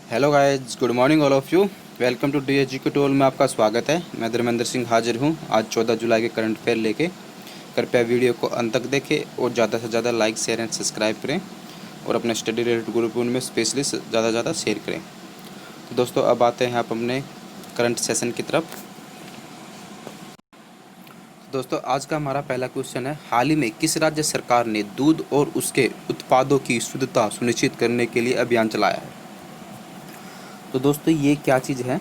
Hello guys, good morning all of you. Welcome to DHG के टोल में आपका स्वागत है। मैं धर्मेंद्र सिंह हाजिर हूँ आज 14 जुलाई के करंट अफेयर लेके। कृपया वीडियो को अंत तक देखें और ज़्यादा से ज़्यादा लाइक शेयर एंड सब्सक्राइब करें और अपने स्टडी रिलेटेड ग्रुप उनमें स्पेशली ज़्यादा से ज़्यादा शेयर करें। तो दोस्तों, अब आते हैं आप अपने करंट सेशन की तरफ। दोस्तों, आज का हमारा पहला क्वेश्चन है, हाल ही में किस राज्य सरकार ने दूध और उसके उत्पादों की शुद्धता सुनिश्चित करने के लिए अभियान चलाया है? तो दोस्तों, ये क्या चीज़ है?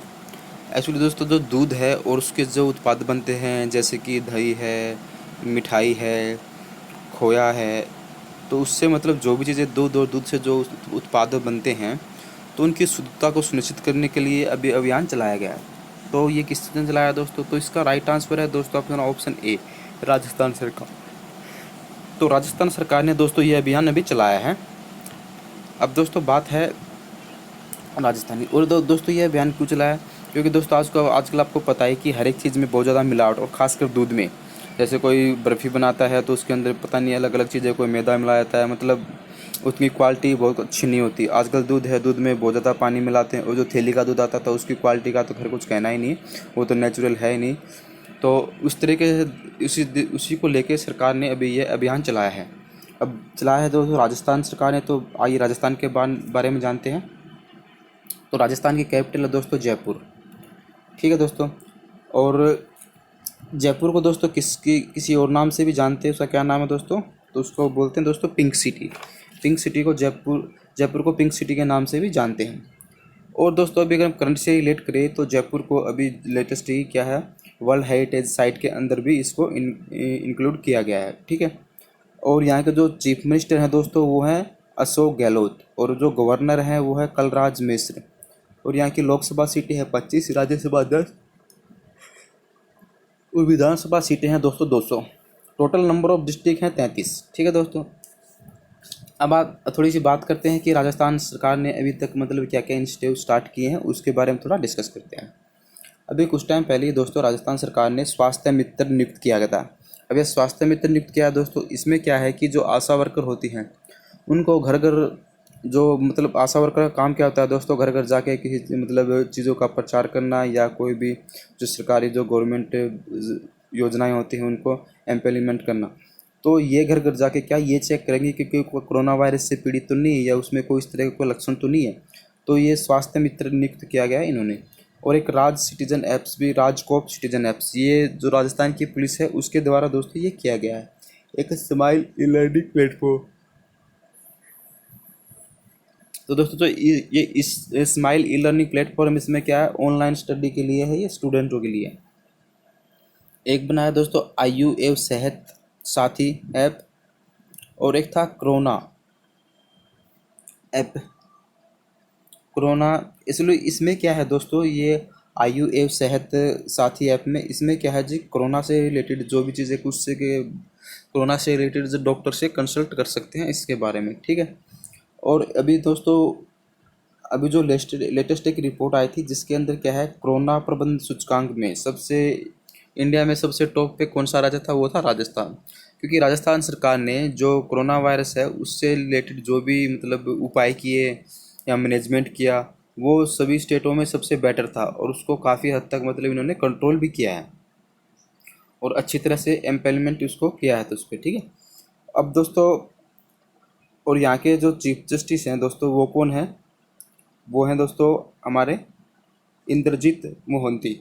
एक्चुअली दोस्तों, जो दूध है और उसके जो उत्पाद बनते हैं जैसे कि दही है, मिठाई है, खोया है, तो उससे मतलब जो भी चीज़ें दूध और दूध से जो उत्पाद बनते हैं, तो उनकी शुद्धता को सुनिश्चित करने के लिए अभी अभियान चलाया गया है। तो ये किसने चलाया दोस्तों? तो इसका राइट आंसर है दोस्तों ऑप्शन ए, राजस्थान सरकार। तो राजस्थान सरकार ने दोस्तों ये अभियान अभी चलाया है। अब दोस्तों बात है राजस्थानी। और दोस्तों ये अभियान क्यों चला है? क्योंकि दोस्तों आजकल आपको पता है कि हर एक चीज़ में बहुत ज़्यादा मिलावट, और ख़ासकर दूध में। जैसे कोई बर्फ़ी बनाता है तो उसके अंदर पता नहीं अलग अलग चीज़ें, कोई मैदा मिला जाता है, मतलब उसकी क्वालिटी बहुत अच्छी नहीं होती। आजकल दूध है, दूध में बहुत ज़्यादा पानी मिलाते हैं, और जो थैली का दूध आता था उसकी क्वालिटी का तो खैर कुछ कहना ही नहीं, वो तो नेचुरल है ही नहीं। तो उस तरीके से उसी को लेके सरकार ने अभी ये अभियान चलाया है। अब चलाया है दोस्तों राजस्थान सरकार ने। तो आइए राजस्थान के बारे में जानते हैं। तो राजस्थान की कैपिटल है दोस्तों जयपुर। ठीक है दोस्तों। और जयपुर को दोस्तों किसी और नाम से भी जानते हैं। उसका क्या नाम है दोस्तों? तो उसको बोलते हैं दोस्तों पिंक सिटी। पिंक सिटी को जयपुर को पिंक सिटी के नाम से भी जानते हैं। और दोस्तों अभी अगर हम करंट से रिलेट करें तो जयपुर को अभी लेटेस्ट ही क्या है, वर्ल्ड हेरिटेज साइट के अंदर भी इसको इंक्लूड किया गया है। ठीक है। और यहाँ के जो चीफ मिनिस्टर हैं दोस्तों वो हैं अशोक गहलोत, और जो गवर्नर हैं वो है कलराज मिश्र। और यहाँ की लोकसभा सीटें हैं 25, राज्यसभा 10, और विधानसभा सीटें हैं दोस्तों 200। टोटल नंबर ऑफ डिस्ट्रिक्ट हैं 33। ठीक है दोस्तों। अब आप थोड़ी सी बात करते हैं कि राजस्थान सरकार ने अभी तक मतलब क्या क्या इनिशिएटिव स्टार्ट किए हैं, उसके बारे में थोड़ा डिस्कस करते हैं। अभी कुछ टाइम पहले ही दोस्तों राजस्थान सरकार ने स्वास्थ्य मित्र नियुक्त किया गया था। अब यह स्वास्थ्य मित्र नियुक्त किया है दोस्तों, इसमें क्या है कि जो आशा वर्कर होती हैं उनको घर घर, जो मतलब आशा वर्कर का काम क्या होता है दोस्तों, घर घर जाके किसी मतलब चीज़ों का प्रचार करना, या कोई भी जो सरकारी जो गवर्नमेंट योजनाएं होती हैं उनको इम्प्लीमेंट करना। तो ये घर घर जाके क्या ये चेक करेंगे कि कोई कोरोना वायरस से पीड़ित तो नहीं है, या उसमें कोई इस तरह का कोई लक्षण तो नहीं है। तो ये स्वास्थ्य मित्र नियुक्त किया गया है इन्होंने। और एक राज सिटीजन ऐप्स भी, राजकोप सिटीजन ऐप्स, ये जो राजस्थान की पुलिस है उसके द्वारा दोस्तों ये किया गया है। एक स्माइल ई लर्निंग प्लेटफॉर्म। तो दोस्तों जो ये इस स्माइल ई लर्निंग प्लेटफॉर्म, इसमें क्या है, ऑनलाइन स्टडी के लिए है, ये स्टूडेंटों के लिए। एक बनाया दोस्तों आयु सेहत साथी ऐप, और एक था कोरोना ऐप। कोरोना, इसलिए इसमें क्या है दोस्तों, ये आयु सेहत साथी ऐप में इसमें क्या है जी, कोरोना से रिलेटेड जो भी चीज़ें कुछ से के कोरोना से रिलेटेड जो डॉक्टर से कंसल्ट कर सकते हैं इसके बारे में। ठीक है। और अभी दोस्तों अभी जो लेटेस्ट एक रिपोर्ट आई थी जिसके अंदर क्या है, कोरोना प्रबंधन सूचकांक में सबसे इंडिया में सबसे टॉप पे कौन सा राज्य था? वो था राजस्थान। क्योंकि राजस्थान सरकार ने जो कोरोना वायरस है उससे रिलेटेड जो भी मतलब उपाय किए या मैनेजमेंट किया, वो सभी स्टेटों में सबसे बेटर था, और उसको काफ़ी हद तक मतलब इन्होंने कंट्रोल भी किया है, और अच्छी तरह से इम्प्लीमेंट उसको किया है तो उस पर। ठीक है। अब दोस्तों, और यहाँ के जो चीफ जस्टिस हैं दोस्तों वो कौन है? वो हैं दोस्तों हमारे इंद्रजीत मोहंती।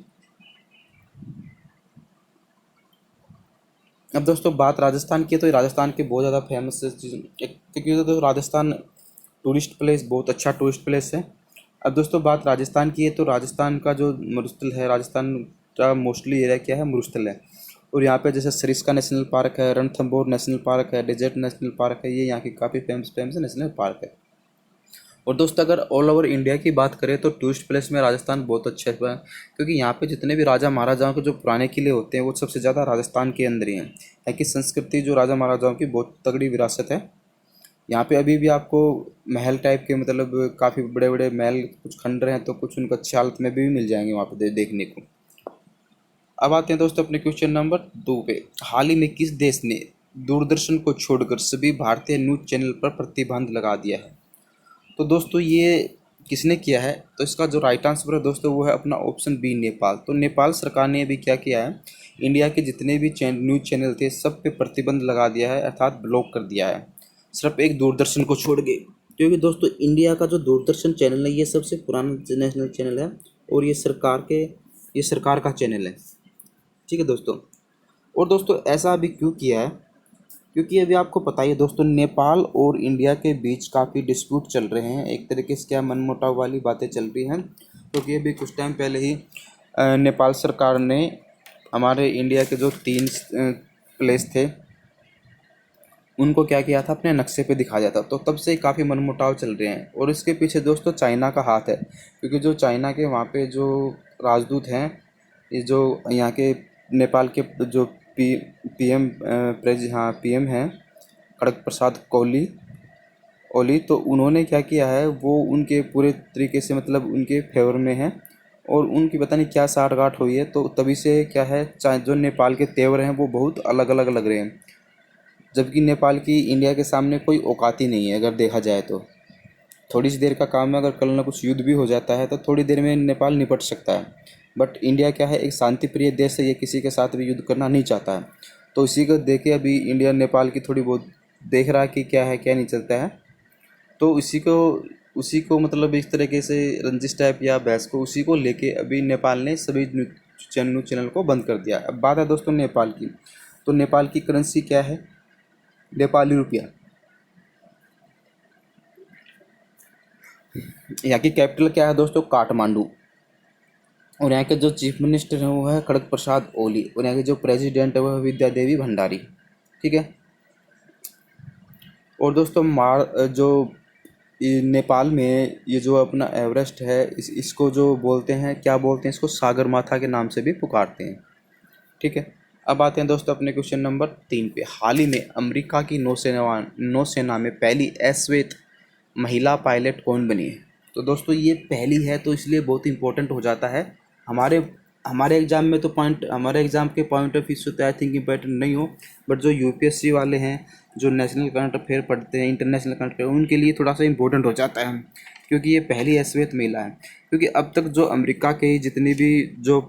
अब दोस्तों बात राजस्थान की है, तो राजस्थान के बहुत ज़्यादा फेमस चीज़ क्योंकि तो राजस्थान टूरिस्ट प्लेस, बहुत अच्छा टूरिस्ट प्लेस है। अब दोस्तों बात राजस्थान की है, तो राजस्थान का जो मरुस्थल है, राजस्थान का मोस्टली एरिया क्या है, मरुस्थल है। और यहाँ पे जैसे सरिस्का नेशनल पार्क है, रणथंभौर नेशनल पार्क है, डेजर्ट नेशनल पार्क है, ये यहाँ की काफ़ी फेमस फेमस नेशनल पार्क है। और दोस्तों अगर ऑल ओवर इंडिया की बात करें तो टूरिस्ट प्लेस में राजस्थान बहुत अच्छे है, क्योंकि यहाँ पे जितने भी राजा महाराजाओं के जो पुराने किले होते हैं वो सबसे ज़्यादा राजस्थान के अंदर ही हैं। यहाँ की संस्कृति जो राजा महाराजाओं की बहुत तगड़ी विरासत है। यहाँ पे अभी भी आपको महल टाइप के मतलब काफ़ी बड़े बड़े महल, कुछ खंडर हैं तो कुछ उनको अच्छी हालत में भी मिल जाएंगे वहाँ पे देखने को। अब आते हैं दोस्तों अपने क्वेश्चन नंबर 2 पे। हाल ही में किस देश ने दूरदर्शन को छोड़कर सभी भारतीय न्यूज़ चैनल पर प्रतिबंध लगा दिया है? तो दोस्तों ये किसने किया है? तो इसका जो राइट आंसर है दोस्तों वो है अपना ऑप्शन बी, नेपाल। तो नेपाल सरकार ने अभी क्या किया है, इंडिया के जितने भी न्यूज़ चैनल थे सब पे प्रतिबंध लगा दिया है, अर्थात ब्लॉक कर दिया है, सिर्फ एक दूरदर्शन को छोड़ के। क्योंकि दोस्तों इंडिया का जो दूरदर्शन चैनल है ये सबसे पुराना नेशनल चैनल है और ये सरकार का चैनल है। ठीक है दोस्तों। और दोस्तों ऐसा अभी क्यों किया है? क्योंकि अभी आपको पता ही है दोस्तों, नेपाल और इंडिया के बीच काफ़ी डिस्प्यूट चल रहे हैं, एक तरीके से क्या मनमुटाव वाली बातें चल रही हैं। क्योंकि अभी कुछ टाइम पहले ही नेपाल सरकार ने हमारे इंडिया के जो 3 प्लेस थे उनको क्या किया था, अपने नक्शे पे दिखाया था। तो तब से काफ़ी मनमुटाव चल रहे हैं और इसके पीछे दोस्तों चाइना का हाथ है। क्योंकि जो चाइना के वहाँ पे जो राजदूत हैं, ये जो यहाँ के नेपाल के जो पीएम पीएम हैं खड़ग प्रसाद ओली, तो उन्होंने क्या किया है, वो उनके पूरे तरीके से मतलब उनके फेवर में है और उनकी पता नहीं क्या साठगांठ हुई है। तो तभी से क्या है, जो नेपाल के तेवर हैं वो बहुत अलग अलग लग रहे हैं। जबकि नेपाल की इंडिया के सामने कोई औकात ही नहीं है अगर देखा जाए तो। थोड़ी सी देर का काम है, अगर कल ना कुछ युद्ध भी हो जाता है तो थोड़ी देर में नेपाल निपट सकता है। बट इंडिया क्या है, एक शांति प्रिय देश है, ये किसी के साथ भी युद्ध करना नहीं चाहता है। तो इसी को देख के अभी इंडिया नेपाल की थोड़ी बहुत देख रहा है कि क्या है क्या नहीं चलता है। तो उसी को मतलब इस तरीके से रंजिश टाइप या बहस को उसी को लेके अभी नेपाल ने सभी न्यूज़ चैनल को बंद कर दिया। अब बात है दोस्तों नेपाल की। तो नेपाल की करेंसी क्या है? नेपाली रुपया। यहाँ की कैपिटल क्या है दोस्तों? काठमांडू। और यहाँ के जो चीफ मिनिस्टर हैं वो है खड़ग प्रसाद ओली और यहाँ के जो प्रेसिडेंट है वो है विद्या देवी भंडारी। ठीक है। और दोस्तों जो ये नेपाल में ये जो अपना एवरेस्ट है, इसको जो बोलते हैं, क्या बोलते हैं इसको, सागरमाथा के नाम से भी पुकारते हैं। ठीक है। अब आते हैं दोस्तों अपने क्वेश्चन नंबर 3 पे। हाल ही में अमेरिका की नौसेना में पहली अश्वेत महिला पायलट कौन बनी है? तो दोस्तों ये पहली है तो इसलिए बहुत इंपॉर्टेंट हो जाता है। हमारे हमारे एग्ज़ाम में तो हमारे एग्ज़ाम के पॉइंट ऑफ व्यू से तो आई थिंक इम्पोर्टेंट नहीं हो, बट जो यूपीएससी वाले हैं, जो नेशनल करंट अफेयर पढ़ते हैं, इंटरनेशनल करंट अफेयर, उनके लिए थोड़ा सा इंपॉर्टेंट हो जाता है। क्योंकि ये पहली अश्वेत महिला है। क्योंकि अब तक जो अमेरिका के जितनी भी जो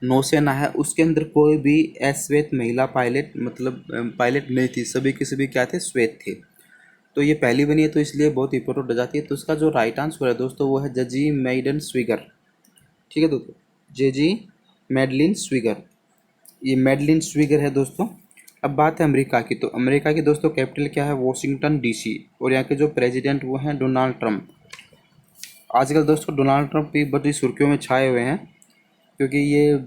नौसेना है उसके अंदर कोई भी अश्वेत महिला पायलट मतलब पायलट नहीं थी, सभी के सभी क्या थे, श्वेत थे। तो ये पहली बनी है तो इसलिए बहुत इंपॉर्टेंट हो जाती है। तो इसका जो राइट आंसर है दोस्तों वो है जजी मेइडन स्विगर। ठीक है दोस्तों, जेजी मेडलिन स्विगर, ये मेडलिन स्विगर है दोस्तों। अब बात है अमेरिका की। तो अमेरिका की दोस्तों कैपिटल क्या है? Washington DC. और यहाँ के जो प्रेसिडेंट वो हैं डोनाल्ड ट्रंप। आजकल दोस्तों डोनाल्ड ट्रंप भी बड़ी सुर्खियों में छाए हुए हैं। क्योंकि ये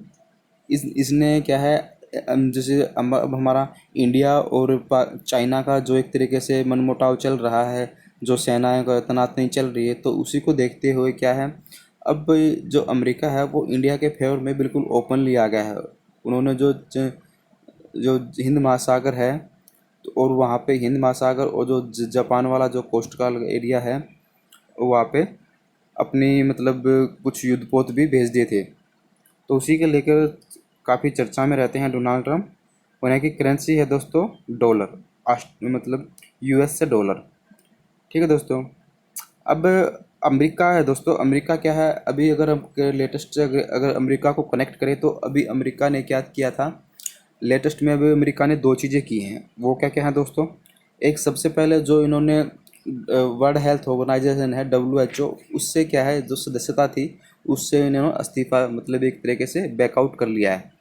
इसने क्या है, जैसे अब हमारा इंडिया और चाइना का जो एक तरीके से मनमुटाव चल रहा है, जो सेनाएं का तनातनी चल रही है, तो उसी को देखते हुए क्या है, अब जो अमेरिका है वो इंडिया के फेवर में बिल्कुल ओपनली आ गया है। उन्होंने जो हिंद महासागर है, तो और वहाँ पे हिंद महासागर और जो जापान वाला जो कोस्टल एरिया है वहाँ पे अपनी मतलब कुछ युद्धपोत भी भेज दिए थे। तो उसी के लेकर काफ़ी चर्चा में रहते हैं डोनाल्ड ट्रंप। और यहाँ की करेंसी है दोस्तों डॉलर, मतलब यूएस से डॉलर। ठीक है दोस्तों। अब अमेरिका है दोस्तों, अमेरिका क्या है, अभी अगर हम लेटेस्ट अगर अमेरिका को कनेक्ट करें तो अभी अमेरिका ने क्या किया था लेटेस्ट में, अभी अमेरिका ने 2 चीज़ें की हैं। वो क्या क्या है दोस्तों? एक सबसे पहले जो इन्होंने वर्ल्ड हेल्थ ऑर्गेनाइजेशन है WHO, उससे क्या है जो सदस्यता थी उससे इन्होंने इस्तीफा मतलब एक तरीके से बैकआउट कर लिया है।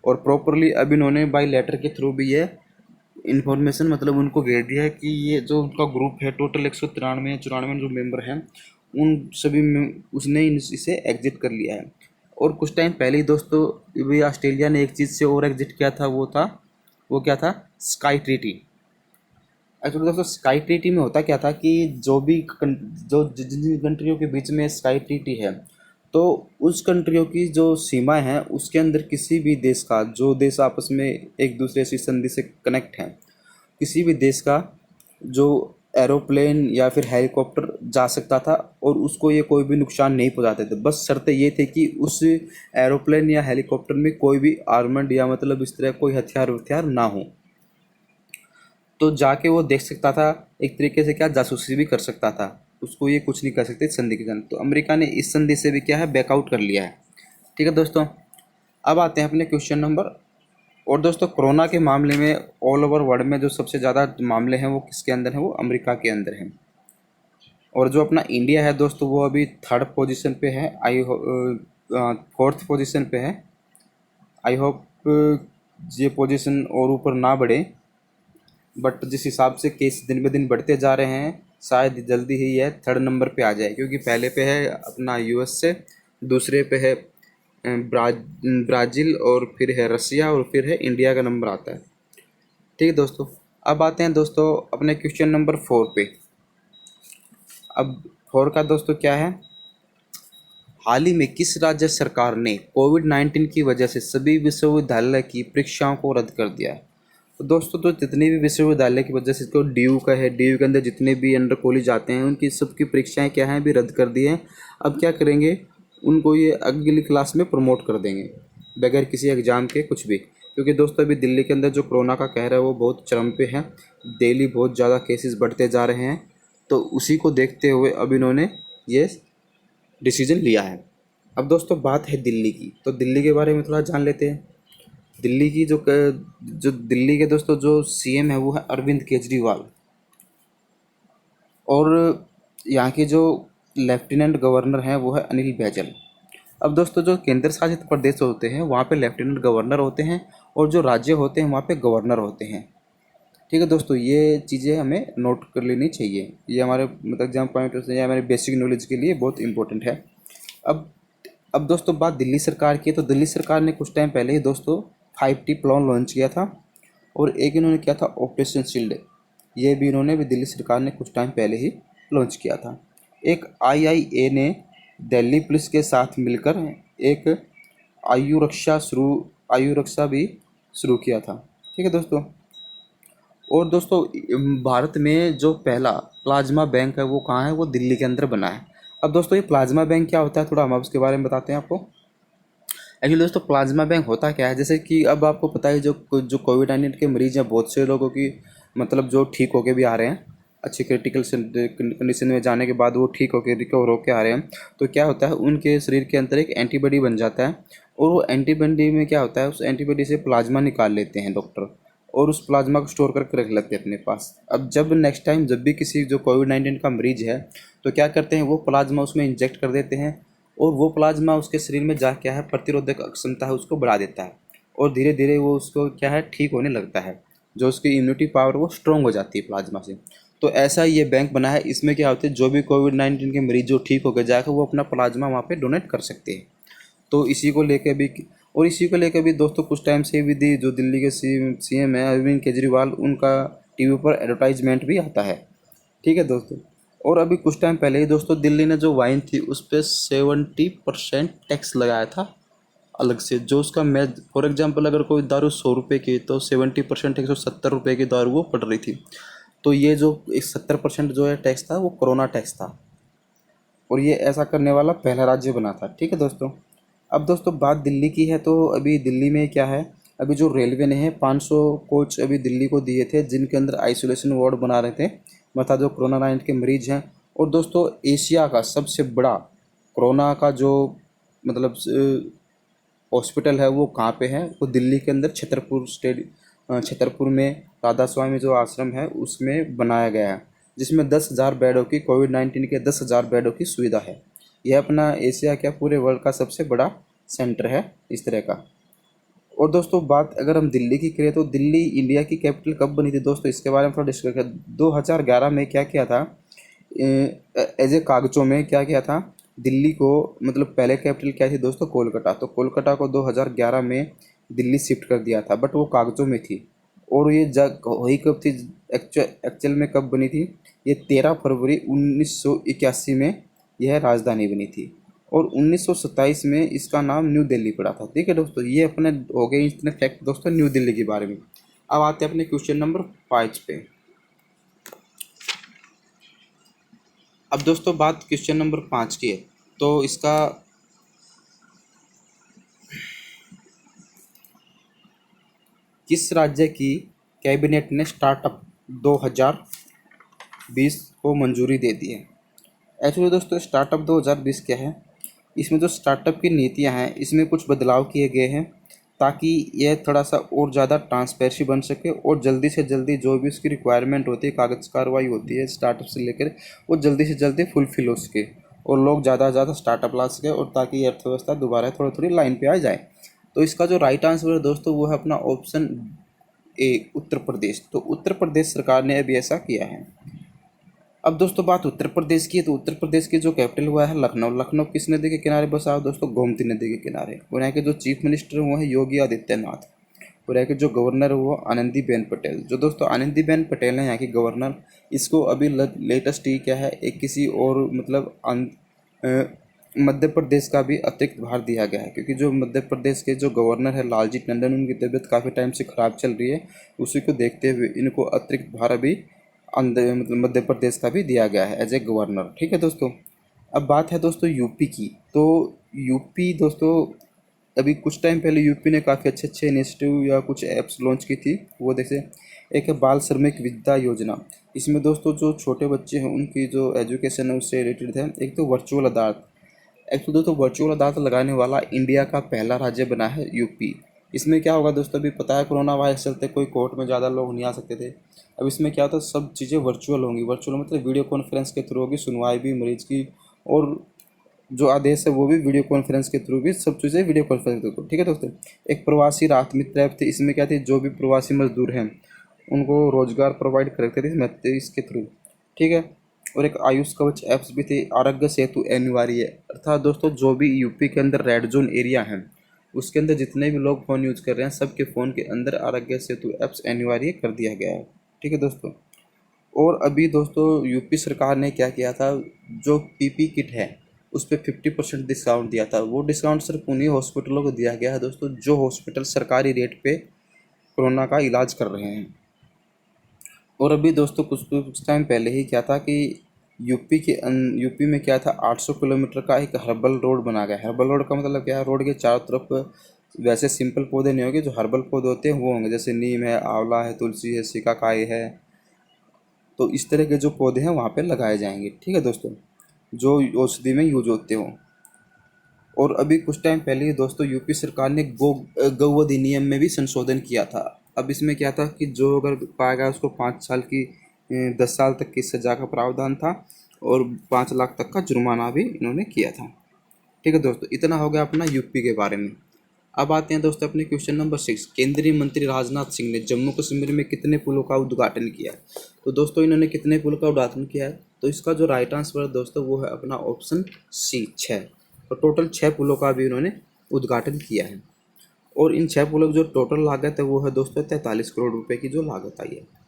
और प्रॉपरली अब इन्होंने बाई लेटर के थ्रू भी ये इन्फॉर्मेशन मतलब उनको भेज दिया है कि ये जो उनका ग्रुप है टोटल 193 जो मेंबर हैं उन सभी में उसने इसे एग्जिट कर लिया है। और कुछ टाइम पहले ही दोस्तों भी ऑस्ट्रेलिया ने एक चीज़ से और एग्जिट किया था, वो क्या था, स्काई ट्रीटी। एक्चुअली दोस्तों स्काई ट्रीटी में होता क्या था कि जो जिन जिन कंट्रियों के बीच में स्काई ट्रीटी है, तो उस कंट्रियों की जो सीमाएं हैं उसके अंदर किसी भी देश का, जो देश आपस में एक दूसरे से संधि से कनेक्ट हैं, किसी भी देश का जो एरोप्लेन या फिर हेलीकॉप्टर जा सकता था और उसको ये कोई भी नुकसान नहीं पहुंचाते थे। बस शर्त ये थी कि उस एरोप्लेन या हेलीकॉप्टर में कोई भी आर्मड या मतलब इस तरह कोई हथियार ना हो। तो जाके वो देख सकता था, एक तरीके से क्या जासूसी भी कर सकता था। उसको ये कुछ नहीं कर सकते संधि के कारण। तो अमेरिका ने इस संधि से भी क्या है, बैकआउट कर लिया है। ठीक है दोस्तों, अब आते हैं अपने क्वेश्चन नंबर। और दोस्तों कोरोना के मामले में ऑल ओवर वर्ल्ड में जो सबसे ज़्यादा मामले हैं वो किसके अंदर हैं, वो अमेरिका के अंदर हैं। और जो अपना इंडिया है दोस्तों वो अभी थर्ड पोजीशन पे है, फोर्थ पोजीशन पे है। आई होप ये पोजीशन और ऊपर ना बढ़े, बट जिस हिसाब से केस दिन ब दिन बढ़ते जा रहे हैं शायद जल्दी ही यह थर्ड नंबर पे आ जाए, क्योंकि पहले पे है अपना यूएस से, दूसरे पे है ब्राज़ील, और फिर है रसिया, और फिर है इंडिया का नंबर आता है। ठीक है दोस्तों, अब आते हैं दोस्तों अपने क्वेश्चन नंबर 4 पे। अब 4 का दोस्तों क्या है, हाल ही में किस राज्य सरकार ने कोविड-19 की वजह से सभी विश्वविद्यालय की परीक्षाओं को रद्द कर दिया है। तो दोस्तों तो जितने भी विश्वविद्यालय की वजह से, तो डीयू का है, डीयू के अंदर जितने भी अंडर कॉलेज आते हैं उनकी सबकी परीक्षाएं क्या हैं, भी रद्द कर दी हैं। अब क्या करेंगे, उनको ये अगली क्लास में प्रमोट कर देंगे बगैर किसी एग्ज़ाम के कुछ भी। क्योंकि दोस्तों अभी दिल्ली के अंदर जो कोरोना का कहर है वो बहुत चरम पे है, डेली बहुत ज़्यादा केसेस बढ़ते जा रहे हैं। तो उसी को देखते हुए अब इन्होंने ये डिसीजन लिया है। अब दोस्तों बात है दिल्ली की, तो दिल्ली के बारे में थोड़ा जान लेते हैं। दिल्ली की जो दिल्ली के दोस्तों जो सीएम है वो है अरविंद केजरीवाल, और यहाँ के जो लेफ्टिनेंट गवर्नर हैं वो है अनिल बैजल। अब दोस्तों जो केंद्र शासित प्रदेश होते हैं वहाँ पे लेफ्टिनेंट गवर्नर होते हैं, और जो राज्य होते हैं वहाँ पे गवर्नर होते हैं। ठीक है दोस्तों, ये चीज़ें हमें नोट कर लेनी चाहिए, ये हमारे मतलब एग्जाम पॉइंट से हमारे बेसिक नॉलेज के लिए बहुत इंपॉर्टेंट है। अब अब दोस्तों बात दिल्ली सरकार की है, तो दिल्ली सरकार ने कुछ टाइम पहले ही दोस्तों 5T प्लान लॉन्च किया था, और एक इन्होंने किया था ऑपरेशन शील्ड। ये भी इन्होंने भी दिल्ली सरकार ने कुछ टाइम पहले ही लॉन्च किया था। एक आईआईए ने दिल्ली पुलिस के साथ मिलकर एक आयु रक्षा भी शुरू किया था। ठीक है दोस्तों, और दोस्तों भारत में जो पहला प्लाज्मा बैंक है वो कहाँ है, वो दिल्ली के अंदर बना है। अब दोस्तों ये प्लाज्मा बैंक क्या होता है, थोड़ा हम उसके बारे में बताते हैं आपको। एक्चुअली दोस्तों प्लाज्मा बैंक होता क्या है, जैसे कि अब आपको पता है जो कोविड-19 के मरीज हैं, बहुत से लोगों की मतलब जो ठीक होके भी आ रहे हैं, अच्छी क्रिटिकल कंडीशन में जाने के बाद वो ठीक होके रिकवर होके आ रहे हैं। तो क्या होता है, उनके शरीर के अंदर एक एंटीबॉडी बन जाता है, और वो एंटीबॉडी में क्या होता है, उस एंटीबॉडी से प्लाज्मा निकाल लेते हैं डॉक्टर, और उस प्लाज्मा को स्टोर करके रख लेते हैं अपने पास। अब जब नेक्स्ट टाइम जब भी किसी जो कोविड-19 का मरीज है, तो क्या करते हैं, वो प्लाज्मा उसमें इंजेक्ट कर देते हैं, और वो प्लाज्मा उसके शरीर में जा क्या है, प्रतिरोधक क्षमता है उसको बढ़ा देता है, और धीरे धीरे वो उसको क्या है, ठीक होने लगता है, जो उसकी इम्यूनिटी पावर वो स्ट्रॉन्ग हो जाती है प्लाज्मा से। तो ऐसा ये बैंक बना है, इसमें क्या होता है, जो भी कोविड-19 के मरीज जो ठीक होकर जाकर वो अपना प्लाज्मा वहाँ पे डोनेट कर सकते हैं। तो इसी को लेकर भी, और इसी को लेकर भी दोस्तों कुछ टाइम से भी जो दिल्ली के सीएम है अरविंद केजरीवाल, उनका टीवी पर एडवर्टाइजमेंट भी आता है। ठीक है दोस्तों, और अभी कुछ टाइम पहले ही दोस्तों दिल्ली ने जो वाइन थी उस पर 70% टैक्स लगाया था अलग से। जो उसका मैं फॉर एग्जांपल अगर कोई दारू 100 रुपये की, तो 70% 170 रुपये की दारू वो पड़ रही थी। तो ये जो 70% जो है टैक्स था वो कोरोना टैक्स था, और ये ऐसा करने वाला पहला राज्य बना था। ठीक है दोस्तों, अब दोस्तों बात दिल्ली की है, तो अभी दिल्ली में क्या है, अभी जो रेलवे ने है 500 कोच अभी दिल्ली को दिए थे, जिनके अंदर आइसोलेशन वार्ड बना रहे थे, मतलब जो कोरोना 19 के मरीज हैं। और दोस्तों एशिया का सबसे बड़ा कोरोना का जो मतलब हॉस्पिटल है वो कहाँ पे है, वो दिल्ली के अंदर छतरपुर में राधा स्वामी जो आश्रम है उसमें बनाया गया है, जिसमें 10,000 बेडों की कोविड-19 के 10,000 बेडों की सुविधा है। यह अपना एशिया क्या पूरे वर्ल्ड का सबसे बड़ा सेंटर है इस तरह का। और दोस्तों बात अगर हम दिल्ली की करें, तो दिल्ली इंडिया की कैपिटल कब बनी थी दोस्तों, इसके बारे में थोड़ा डिस्कस करें। 2011 में क्या किया था, एज ए कागजों में क्या किया था, दिल्ली को मतलब पहले कैपिटल क्या थी दोस्तों, कोलकाता। तो कोलकाता को 2011 में दिल्ली शिफ्ट कर दिया था, बट वो कागजों में थी। और ये जग हुई कब थी, एक्चुअल में कब बनी थी, ये 13 फरवरी 1981 में यह राजधानी बनी थी, और 1927 में इसका नाम न्यू दिल्ली पड़ा था। ठीक है दोस्तों, ये अपने हो गए इतने फैक्ट दोस्तों न्यू दिल्ली के बारे में। अब आते हैं अपने क्वेश्चन नंबर 5 पे। अब दोस्तों बात क्वेश्चन नंबर 5 की है, तो इसका किस राज्य की कैबिनेट ने स्टार्टअप 2020 को मंजूरी दे दी है। एक्चुअली दोस्तों स्टार्टअप 2020 क्या है, इसमें जो स्टार्टअप की नीतियां हैं इसमें कुछ बदलाव किए गए हैं ताकि यह थोड़ा सा और ज़्यादा ट्रांसपेरेंसी बन सके और जल्दी से जल्दी जो भी उसकी रिक्वायरमेंट होती है, कागज़ कार्रवाई होती है स्टार्टअप से लेकर, वो जल्दी से जल्दी फुलफिल हो सके और लोग ज़्यादा से ज़्यादा स्टार्टअप ला सके और ताकि ये अर्थव्यवस्था दोबारा थोड़ी थोड़ी लाइन पे आ जाए। तो इसका जो राइट आंसर है दोस्तों वो है अपना ऑप्शन ए, उत्तर प्रदेश। तो उत्तर प्रदेश सरकार ने अभी ऐसा किया है। अब दोस्तों बात उत्तर प्रदेश की है, तो उत्तर प्रदेश की जो कैपिटल हुआ है लखनऊ। लखनऊ किस नदी के किनारे बसा है दोस्तों? गोमती नदी के किनारे। और यहाँ के जो चीफ मिनिस्टर हुए हैं योगी आदित्यनाथ। और यहाँ के जो गवर्नर है वो आनंदीबेन पटेल। जो दोस्तों आनंदीबेन पटेल है यहाँ की गवर्नर, इसको अभी लेटेस्ट ही क्या है, एक किसी और मतलब मध्य प्रदेश का भी अतिरिक्त भार दिया गया है, क्योंकि जो मध्य प्रदेश के जो गवर्नर है लालजी टंडन, उनकी तबीयत काफ़ी टाइम से ख़राब चल रही है। उसी को देखते हुए इनको अतिरिक्त भार अभी मतलब मध्य प्रदेश का भी दिया गया है एज ए गवर्नर। ठीक है दोस्तों। अब बात है दोस्तों यूपी की। तो यूपी दोस्तों अभी कुछ टाइम पहले यूपी ने काफ़ी अच्छे अच्छे इनिशिएटिव या कुछ ऐप्स लॉन्च की थी। वो जैसे एक है बाल श्रमिक विद्या योजना। इसमें दोस्तों जो छोटे बच्चे हैं उनकी जो एजुकेशन है उससे रिलेटेड है। एक तो वर्चुअल अदालत। एक्चुअली दोस्तों वर्चुअल अदालत लगाने वाला इंडिया का पहला राज्य बना है यूपी। इसमें क्या होगा दोस्तों, अभी पता है कोरोना वायरस चलते कोई कोर्ट में ज़्यादा लोग नहीं आ सकते थे। अब इसमें क्या होता है, सब चीज़ें वर्चुअल होंगी। वर्चुअल मतलब वीडियो कॉन्फ्रेंस के थ्रू होगी सुनवाई भी मरीज की, और जो आदेश है वो भी वीडियो कॉन्फ्रेंस के थ्रू भी, सब चीज़ें वीडियो कॉन्फ्रेंस के थ्रू। ठीक है दोस्तों। एक प्रवासी राहत मित्र ऐप थी। इसमें क्या थी, जो भी प्रवासी मजदूर हैं उनको रोजगार प्रोवाइड करते थे इसके थ्रू। ठीक है। और एक आयुष कवच ऐप्स भी थी। आरोग्य सेतु अनिवार्य है, अर्थात दोस्तों जो भी यूपी के अंदर रेड जोन एरिया है उसके अंदर जितने भी लोग फ़ोन यूज कर रहे हैं सबके फ़ोन के अंदर आरोग्य सेतु ऐप्स अनिवार्य कर दिया गया है। ठीक है दोस्तों। और अभी दोस्तों यूपी सरकार ने क्या किया था, जो पीपी किट है उस पर 50% डिस्काउंट दिया था। वो डिस्काउंट सिर्फ उन्हीं हॉस्पिटलों को दिया गया है दोस्तों जो हॉस्पिटल सरकारी रेट पे कोरोना का इलाज कर रहे हैं। और अभी दोस्तों कुछ टाइम पहले ही क्या था कि यूपी में क्या था, 800 किलोमीटर का एक हर्बल रोड बना गया। हर्बल रोड का मतलब क्या है, रोड के चारों तरफ वैसे सिंपल पौधे नहीं होंगे, जो हर्बल पौधे होते हैं वो होंगे, जैसे नीम है, आंवला है, तुलसी है, सिकाकाई है। तो इस तरह के जो पौधे हैं वहाँ पे लगाए जाएंगे। ठीक है दोस्तों, जो औषधि में यूज होते हों। और अभी कुछ टाइम पहले ही दोस्तों यूपी सरकार ने गौ अधिनियम में भी संशोधन किया था। अब इसमें क्या था कि जो अगर पाया गया उसको 5 साल की 10 साल तक की सज़ा का प्रावधान था और 5 लाख तक का जुर्माना भी इन्होंने किया था। ठीक है दोस्तों, इतना हो गया अपना यूपी के बारे में। अब आते हैं दोस्तों अपने क्वेश्चन नंबर 6। केंद्रीय मंत्री राजनाथ सिंह ने जम्मू कश्मीर में कितने पुलों का उद्घाटन किया है? तो दोस्तों इन्होंने कितने पुलों का उद्घाटन किया है? तो इसका जो राइट आंसर है दोस्तों वो है अपना ऑप्शन सी, 6। तो टोटल 6 पुलों का भी इन्होंने उद्घाटन किया है। और इन 6 पुलों की जो टोटल लागत है वो है दोस्तों 43 करोड़ रुपए की जो लागत आई है।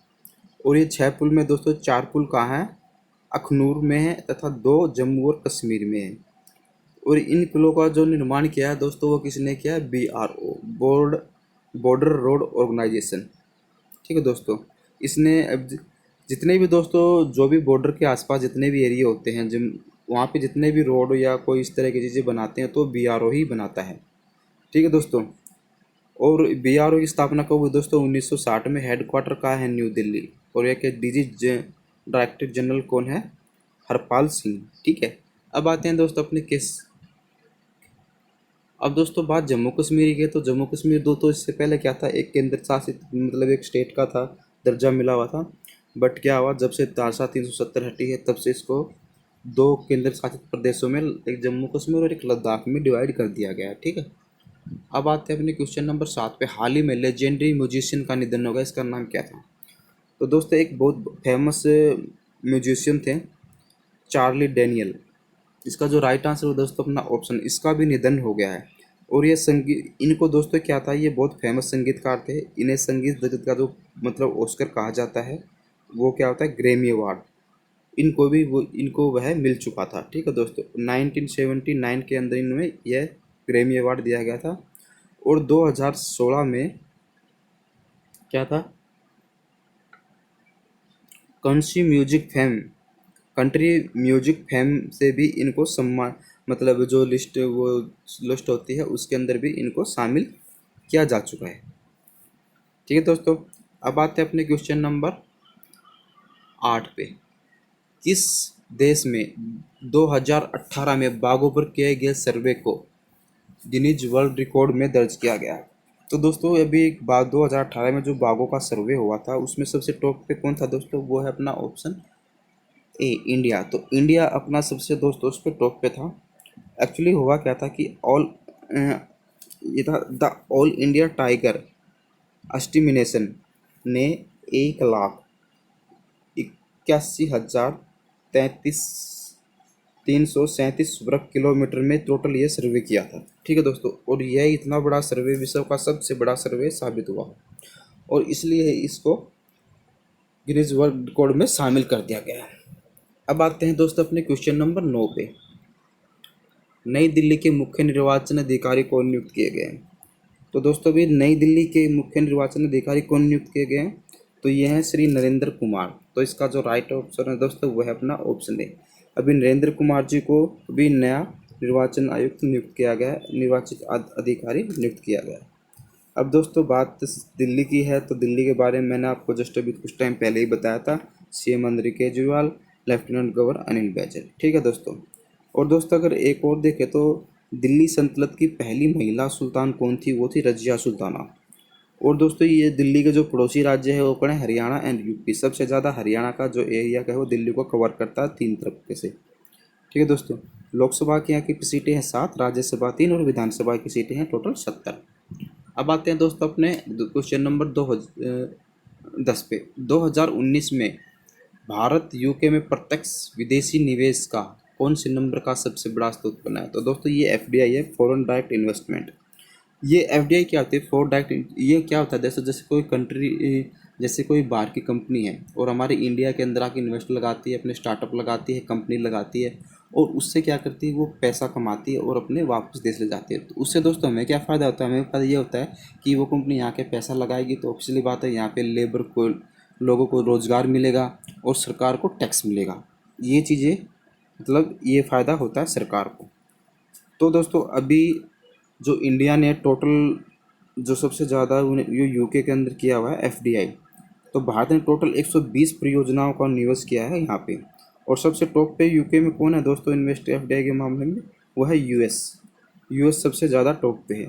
और ये 6 पुल में दोस्तों 4 पुल कहाँ हैं, अखनूर में है तथा 2 जम्मू और कश्मीर में है। और इन पुलों का जो निर्माण किया है दोस्तों वो किसने किया है, BRO, बॉर्डर रोड ऑर्गेनाइजेशन। ठीक है दोस्तों। इसने अब जितने भी दोस्तों जो भी बॉर्डर के आसपास जितने भी एरिया होते हैं, जिन वहाँ पे जितने भी रोड या कोई इस तरह की चीज़ें बनाते हैं तो BRO ही बनाता है। ठीक है दोस्तों। और BRO की स्थापना कब हुई दोस्तों, 1960 में। हेडक्वार्टर कहाँ है, न्यू दिल्ली। और यह के DG डायरेक्टर जनरल कौन है, हरपाल सिंह। ठीक है। अब आते हैं दोस्तों अपने केस। अब दोस्तों बात जम्मू कश्मीर की है। तो जम्मू कश्मीर तो इससे पहले क्या था, एक केंद्र शासित मतलब एक स्टेट का था, दर्जा मिला हुआ था। बट क्या हुआ, जब से धारा 370 हटी है तब से इसको 2 केंद्र शासित प्रदेशों में, एक जम्मू कश्मीर और एक लद्दाख में डिवाइड कर दिया गया है। ठीक है। अब आते हैं अपने क्वेश्चन नंबर 7 पे। हाल ही में लेजेंडरी म्यूजिशियन का निधन होगा, इसका नाम क्या था? तो दोस्तों एक बहुत फेमस म्यूजिशियन थे, चार्ली डैनियल। इसका जो राइट आंसर है दोस्तों अपना ऑप्शन, इसका भी निधन हो गया है। और ये संगीत, इनको दोस्तों क्या था, ये बहुत फेमस संगीतकार थे। इन्हें संगीत जगत का जो मतलब ऑस्कर कहा जाता है वो क्या होता है, ग्रैमी अवार्ड। इनको वह मिल चुका था। ठीक है दोस्तों। 1979 के अंदर इनमें यह ग्रैमी अवार्ड दिया गया था। और 2016 में क्या था, country music fame country music fame से भी इनको सम्मान, मतलब जो लिस्ट होती है उसके अंदर भी इनको शामिल किया जा चुका है। ठीक है दोस्तों। अब आते हैं अपने क्वेश्चन नंबर 8 पे किस देश में 2018 में बाघों पर किए गए सर्वे को गिनीज वर्ल्ड रिकॉर्ड में दर्ज किया गया है? तो दोस्तों अभी एक बात 2018 में जो बाघों का सर्वे हुआ था उसमें सबसे टॉप पे कौन था दोस्तों? वो है अपना ऑप्शन ए, इंडिया। तो इंडिया अपना सबसे दोस्तों उस पर टॉप पे था। एक्चुअली हुआ क्या था कि ये था the all India tiger estimation ने 1,81,033 337 वर्ग किलोमीटर में टोटल ये सर्वे किया था। ठीक है दोस्तों, और यह इतना बड़ा सर्वे विश्व का सबसे बड़ा सर्वे साबित हुआ और इसलिए इसको गिनीज वर्ल्ड रिकॉर्ड में शामिल कर दिया गया है। अब आते हैं दोस्तों अपने क्वेश्चन नंबर 9 पे। नई दिल्ली के मुख्य निर्वाचन अधिकारी कौन नियुक्त किए गए हैं? तो दोस्तों अभी नई दिल्ली के मुख्य निर्वाचन अधिकारी कौन नियुक्त किए गए हैं? तो ये हैं श्री नरेंद्र कुमार। तो इसका जो राइट ऑप्शन है दोस्तों वो है अपना ऑप्शन ए। अभी नरेंद्र कुमार जी को अभी नया निर्वाचन आयुक्त नियुक्त किया गया है, निर्वाचित अधिकारी नियुक्त किया गया है। अब दोस्तों बात दिल्ली की है, तो दिल्ली के बारे में मैंने आपको जस्ट अभी कुछ टाइम पहले ही बताया था। CM Arvind Kejriwal, lieutenant governor Anil Baijal. ठीक है दोस्तों, और दोस्तों अगर एक और देखें तो दिल्ली सल्तनत की पहली महिला सुल्तान कौन थी? वो थी रजिया सुल्ताना। और दोस्तों ये दिल्ली के जो पड़ोसी राज्य है वो कौन है? Haryana and UP. सबसे ज़्यादा हरियाणा का जो एरिया है वो दिल्ली को कवर करता है 3 तरीके से। ठीक है दोस्तों, लोकसभा की यहाँ की सीटें हैं 7, राज्यसभा 3 और विधानसभा की सीटें हैं टोटल 70। अब आते हैं दोस्तों अपने क्वेश्चन नंबर 10 पे। 2019 में भारत यूके में प्रत्यक्ष विदेशी निवेश का कौन से नंबर का सबसे बड़ा स्रोत बना है? तो दोस्तों ये एफडीआई है, फॉरेन डायरेक्ट इन्वेस्टमेंट। ये एफडीआई क्या होती है? Foreign direct. ये क्या होता है? जैसे कोई कंट्री, जैसे कोई बाहर की कंपनी है और हमारे इंडिया के अंदर आके इन्वेस्ट लगाती है, अपने स्टार्टअप लगाती है, कंपनी लगाती है और उससे क्या करती है? वो पैसा कमाती है और अपने वापस देश ले जाती है। तो उससे दोस्तों हमें क्या फ़ायदा होता है? हमें फ़ायदा ये होता है कि वो कंपनी यहाँ के पैसा लगाएगी तो ऑब्वियसली बात है यहाँ पे लेबर को, लोगों को रोज़गार मिलेगा और सरकार को टैक्स मिलेगा। ये चीज़ें मतलब ये फ़ायदा होता है सरकार को। तो दोस्तों अभी जो इंडिया ने टोटल जो सबसे ज़्यादा ये यूके के अंदर किया हुआ है एफडीआई, तो भारत ने टोटल 120 परियोजनाओं का निवेश किया है यहाँ पे। और सबसे टॉप पे यूके में कौन है दोस्तों इन्वेस्ट एफडीआई के मामले में? वो है यूएस। यूएस सबसे ज़्यादा टॉप पे है।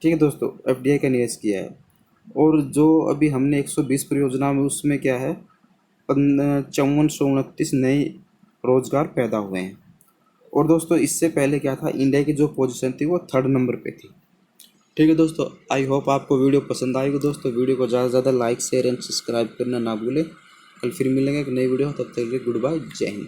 ठीक है दोस्तों, एफडीआई का निवेश किया है। और जो अभी हमने 120 परियोजना में उसमें क्या है 5429 नए रोजगार पैदा हुए हैं। और दोस्तों इससे पहले क्या था? इंडिया की जो पोजीशन थी वो 3rd नंबर पे थी। ठीक है दोस्तों, आई होप आपको वीडियो पसंद आएगी। दोस्तों वीडियो को ज़्यादा से ज़्यादा लाइक शेयर एंड सब्सक्राइब करना ना भूलें। कल फिर मिलेंगे एक नई वीडियो, तब तक के लिए गुड बाय, जय हिंद।